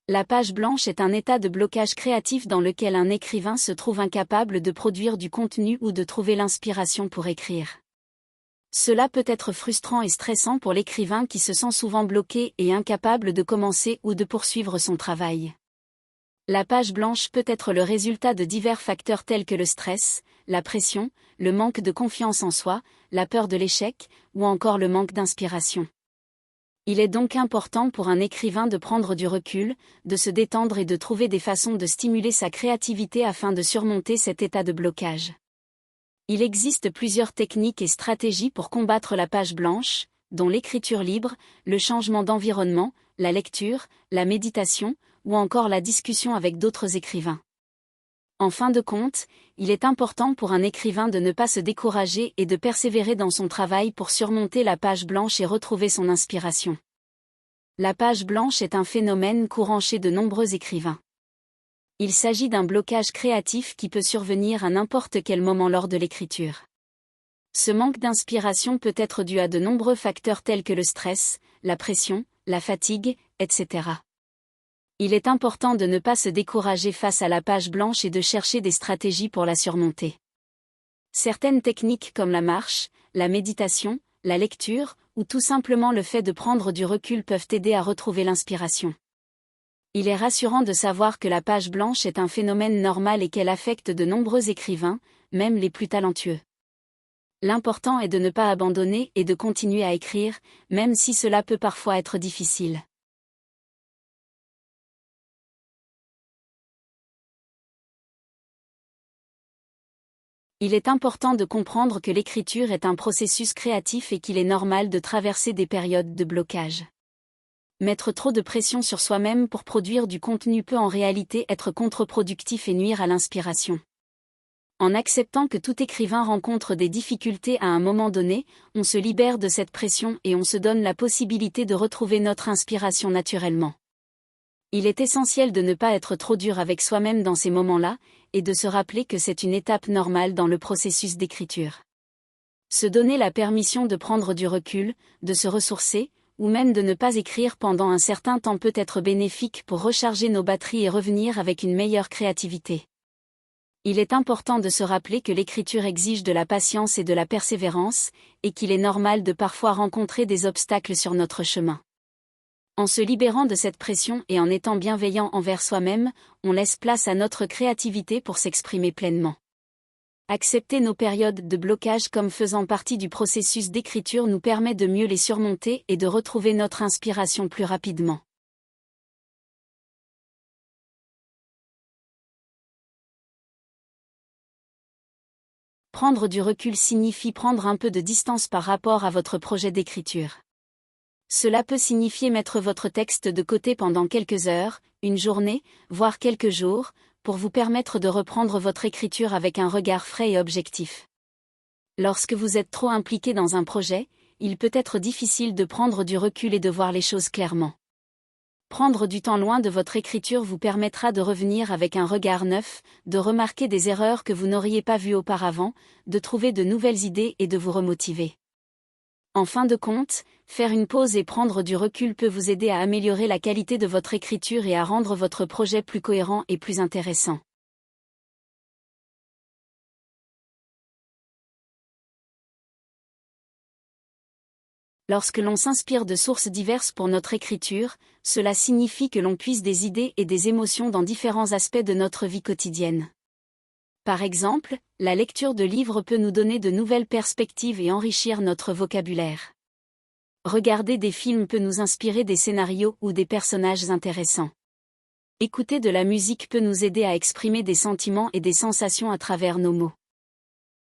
La page blanche est un état de blocage créatif dans lequel un écrivain se trouve incapable de produire du contenu ou de trouver l'inspiration pour écrire. Cela peut être frustrant et stressant pour l'écrivain qui se sent souvent bloqué et incapable de commencer ou de poursuivre son travail. La page blanche peut être le résultat de divers facteurs tels que le stress, la pression, le manque de confiance en soi, la peur de l'échec, ou encore le manque d'inspiration. Il est donc important pour un écrivain de prendre du recul, de se détendre et de trouver des façons de stimuler sa créativité afin de surmonter cet état de blocage. Il existe plusieurs techniques et stratégies pour combattre la page blanche, dont l'écriture libre, le changement d'environnement, la lecture, la méditation, ou encore la discussion avec d'autres écrivains. En fin de compte, il est important pour un écrivain de ne pas se décourager et de persévérer dans son travail pour surmonter la page blanche et retrouver son inspiration. La page blanche est un phénomène courant chez de nombreux écrivains. Il s'agit d'un blocage créatif qui peut survenir à n'importe quel moment lors de l'écriture. Ce manque d'inspiration peut être dû à de nombreux facteurs tels que le stress, la pression, la fatigue, etc. Il est important de ne pas se décourager face à la page blanche et de chercher des stratégies pour la surmonter. Certaines techniques comme la marche, la méditation, la lecture, ou tout simplement le fait de prendre du recul peuvent aider à retrouver l'inspiration. Il est rassurant de savoir que la page blanche est un phénomène normal et qu'elle affecte de nombreux écrivains, même les plus talentueux. L'important est de ne pas abandonner et de continuer à écrire, même si cela peut parfois être difficile. Il est important de comprendre que l'écriture est un processus créatif et qu'il est normal de traverser des périodes de blocage. Mettre trop de pression sur soi-même pour produire du contenu peut en réalité être contre-productif et nuire à l'inspiration. En acceptant que tout écrivain rencontre des difficultés à un moment donné, on se libère de cette pression et on se donne la possibilité de retrouver notre inspiration naturellement. Il est essentiel de ne pas être trop dur avec soi-même dans ces moments-là, et de se rappeler que c'est une étape normale dans le processus d'écriture. Se donner la permission de prendre du recul, de se ressourcer, ou même de ne pas écrire pendant un certain temps peut être bénéfique pour recharger nos batteries et revenir avec une meilleure créativité. Il est important de se rappeler que l'écriture exige de la patience et de la persévérance, et qu'il est normal de parfois rencontrer des obstacles sur notre chemin. En se libérant de cette pression et en étant bienveillant envers soi-même, on laisse place à notre créativité pour s'exprimer pleinement. Accepter nos périodes de blocage comme faisant partie du processus d'écriture nous permet de mieux les surmonter et de retrouver notre inspiration plus rapidement. Prendre du recul signifie prendre un peu de distance par rapport à votre projet d'écriture. Cela peut signifier mettre votre texte de côté pendant quelques heures, une journée, voire quelques jours, pour vous permettre de reprendre votre écriture avec un regard frais et objectif. Lorsque vous êtes trop impliqué dans un projet, il peut être difficile de prendre du recul et de voir les choses clairement. Prendre du temps loin de votre écriture vous permettra de revenir avec un regard neuf, de remarquer des erreurs que vous n'auriez pas vues auparavant, de trouver de nouvelles idées et de vous remotiver. En fin de compte, faire une pause et prendre du recul peut vous aider à améliorer la qualité de votre écriture et à rendre votre projet plus cohérent et plus intéressant. Lorsque l'on s'inspire de sources diverses pour notre écriture, cela signifie que l'on puise des idées et des émotions dans différents aspects de notre vie quotidienne. Par exemple, la lecture de livres peut nous donner de nouvelles perspectives et enrichir notre vocabulaire. Regarder des films peut nous inspirer des scénarios ou des personnages intéressants. Écouter de la musique peut nous aider à exprimer des sentiments et des sensations à travers nos mots.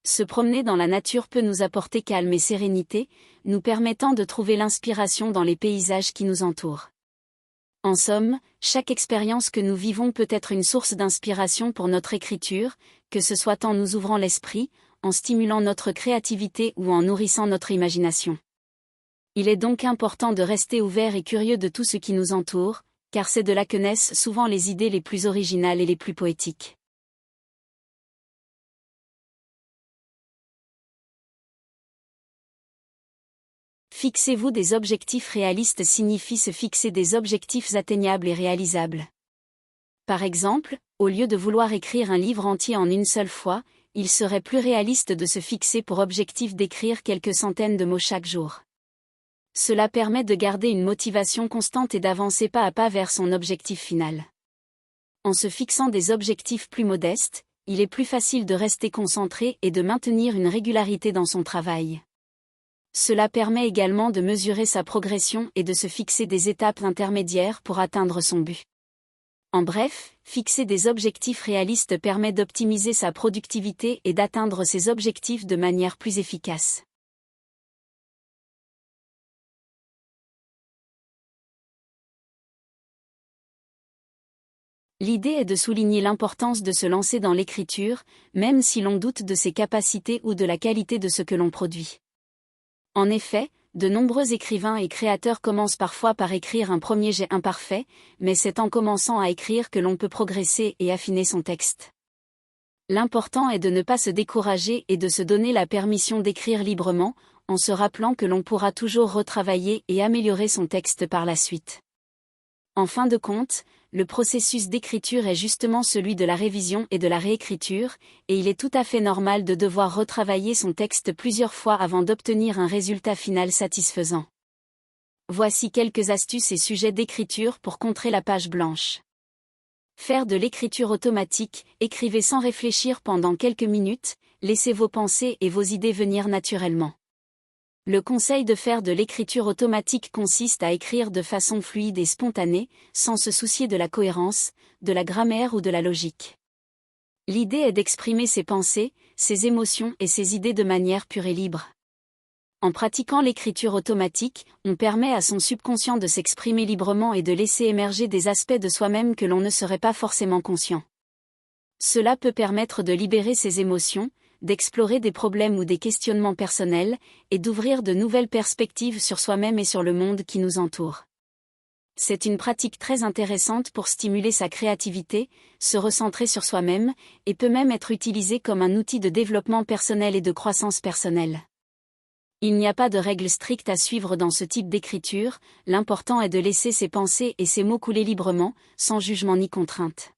Se promener dans la nature peut nous apporter calme et sérénité, nous permettant de trouver l'inspiration dans les paysages qui nous entourent. En somme, chaque expérience que nous vivons peut être une source d'inspiration pour notre écriture, que ce soit en nous ouvrant l'esprit, en stimulant notre créativité ou en nourrissant notre imagination. Il est donc important de rester ouvert et curieux de tout ce qui nous entoure, car c'est de là que naissent souvent les idées les plus originales et les plus poétiques. Fixez-vous des objectifs réalistes signifie se fixer des objectifs atteignables et réalisables. Par exemple, au lieu de vouloir écrire un livre entier en une seule fois, il serait plus réaliste de se fixer pour objectif d'écrire quelques centaines de mots chaque jour. Cela permet de garder une motivation constante et d'avancer pas à pas vers son objectif final. En se fixant des objectifs plus modestes, il est plus facile de rester concentré et de maintenir une régularité dans son travail. Cela permet également de mesurer sa progression et de se fixer des étapes intermédiaires pour atteindre son but. En bref, fixer des objectifs réalistes permet d'optimiser sa productivité et d'atteindre ses objectifs de manière plus efficace. L'idée est de souligner l'importance de se lancer dans l'écriture, même si l'on doute de ses capacités ou de la qualité de ce que l'on produit. En effet, de nombreux écrivains et créateurs commencent parfois par écrire un premier jet imparfait, mais c'est en commençant à écrire que l'on peut progresser et affiner son texte. L'important est de ne pas se décourager et de se donner la permission d'écrire librement, en se rappelant que l'on pourra toujours retravailler et améliorer son texte par la suite. En fin de compte, le processus d'écriture est justement celui de la révision et de la réécriture, et il est tout à fait normal de devoir retravailler son texte plusieurs fois avant d'obtenir un résultat final satisfaisant. Voici quelques astuces et sujets d'écriture pour contrer la page blanche. Faire de l'écriture automatique, écrivez sans réfléchir pendant quelques minutes, laissez vos pensées et vos idées venir naturellement. Le conseil de faire de l'écriture automatique consiste à écrire de façon fluide et spontanée, sans se soucier de la cohérence, de la grammaire ou de la logique. L'idée est d'exprimer ses pensées, ses émotions et ses idées de manière pure et libre. En pratiquant l'écriture automatique, on permet à son subconscient de s'exprimer librement et de laisser émerger des aspects de soi-même que l'on ne serait pas forcément conscient. Cela peut permettre de libérer ses émotions, d'explorer des problèmes ou des questionnements personnels, et d'ouvrir de nouvelles perspectives sur soi-même et sur le monde qui nous entoure. C'est une pratique très intéressante pour stimuler sa créativité, se recentrer sur soi-même, et peut même être utilisée comme un outil de développement personnel et de croissance personnelle. Il n'y a pas de règles strictes à suivre dans ce type d'écriture, l'important est de laisser ses pensées et ses mots couler librement, sans jugement ni contrainte.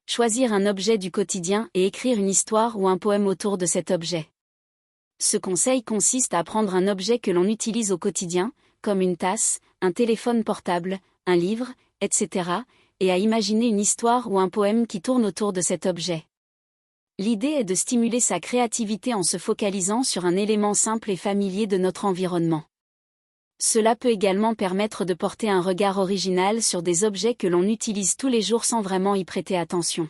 Choisir un objet du quotidien et écrire une histoire ou un poème autour de cet objet. Ce conseil consiste à prendre un objet que l'on utilise au quotidien, comme une tasse, un téléphone portable, un livre, etc., et à imaginer une histoire ou un poème qui tourne autour de cet objet. L'idée est de stimuler sa créativité en se focalisant sur un élément simple et familier de notre environnement. Cela peut également permettre de porter un regard original sur des objets que l'on utilise tous les jours sans vraiment y prêter attention.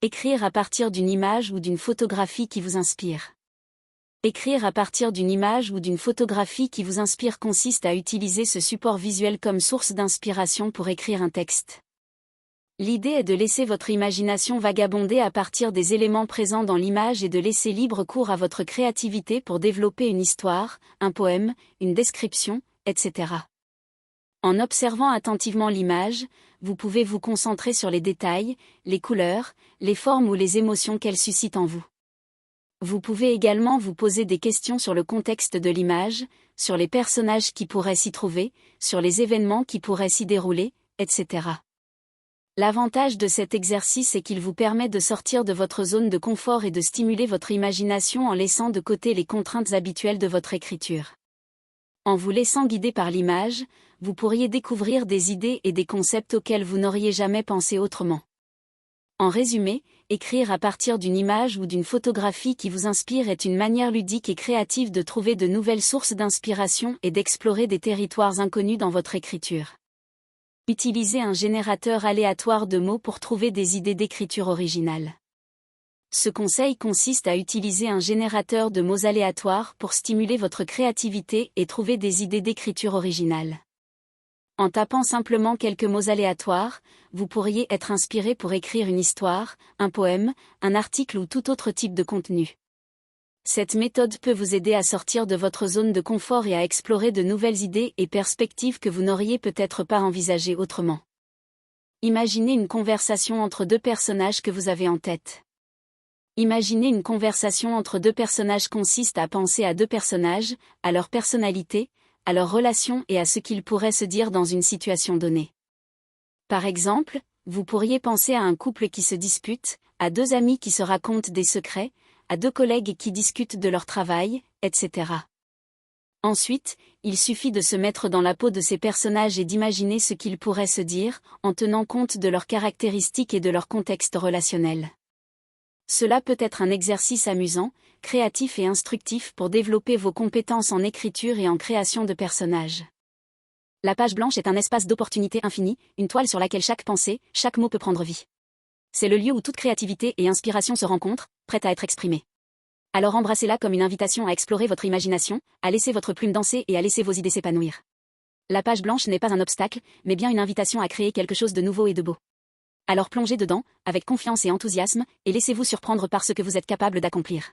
Écrire à partir d'une image ou d'une photographie qui vous inspire. Écrire à partir d'une image ou d'une photographie qui vous inspire consiste à utiliser ce support visuel comme source d'inspiration pour écrire un texte. L'idée est de laisser votre imagination vagabonder à partir des éléments présents dans l'image et de laisser libre cours à votre créativité pour développer une histoire, un poème, une description, etc. En observant attentivement l'image, vous pouvez vous concentrer sur les détails, les couleurs, les formes ou les émotions qu'elle suscite en vous. Vous pouvez également vous poser des questions sur le contexte de l'image, sur les personnages qui pourraient s'y trouver, sur les événements qui pourraient s'y dérouler, etc. L'avantage de cet exercice est qu'il vous permet de sortir de votre zone de confort et de stimuler votre imagination en laissant de côté les contraintes habituelles de votre écriture. En vous laissant guider par l'image, vous pourriez découvrir des idées et des concepts auxquels vous n'auriez jamais pensé autrement. En résumé, écrire à partir d'une image ou d'une photographie qui vous inspire est une manière ludique et créative de trouver de nouvelles sources d'inspiration et d'explorer des territoires inconnus dans votre écriture. Utilisez un générateur aléatoire de mots pour trouver des idées d'écriture originale. Ce conseil consiste à utiliser un générateur de mots aléatoires pour stimuler votre créativité et trouver des idées d'écriture originale. En tapant simplement quelques mots aléatoires, vous pourriez être inspiré pour écrire une histoire, un poème, un article ou tout autre type de contenu. Cette méthode peut vous aider à sortir de votre zone de confort et à explorer de nouvelles idées et perspectives que vous n'auriez peut-être pas envisagées autrement. Imaginez une conversation entre deux personnages que vous avez en tête. Imaginez une conversation entre deux personnages consiste à penser à deux personnages, à leur personnalité, à leurs relations et à ce qu'ils pourraient se dire dans une situation donnée. Par exemple, vous pourriez penser à un couple qui se dispute, à deux amis qui se racontent des secrets, à deux collègues qui discutent de leur travail, etc. Ensuite, il suffit de se mettre dans la peau de ces personnages et d'imaginer ce qu'ils pourraient se dire, en tenant compte de leurs caractéristiques et de leur contexte relationnel. Cela peut être un exercice amusant, créatif et instructif pour développer vos compétences en écriture et en création de personnages. La page blanche est un espace d'opportunités infini, une toile sur laquelle chaque pensée, chaque mot peut prendre vie. C'est le lieu où toute créativité et inspiration se rencontrent, prêtes à être exprimées. Alors embrassez-la comme une invitation à explorer votre imagination, à laisser votre plume danser et à laisser vos idées s'épanouir. La page blanche n'est pas un obstacle, mais bien une invitation à créer quelque chose de nouveau et de beau. Alors plongez dedans, avec confiance et enthousiasme, et laissez-vous surprendre par ce que vous êtes capable d'accomplir.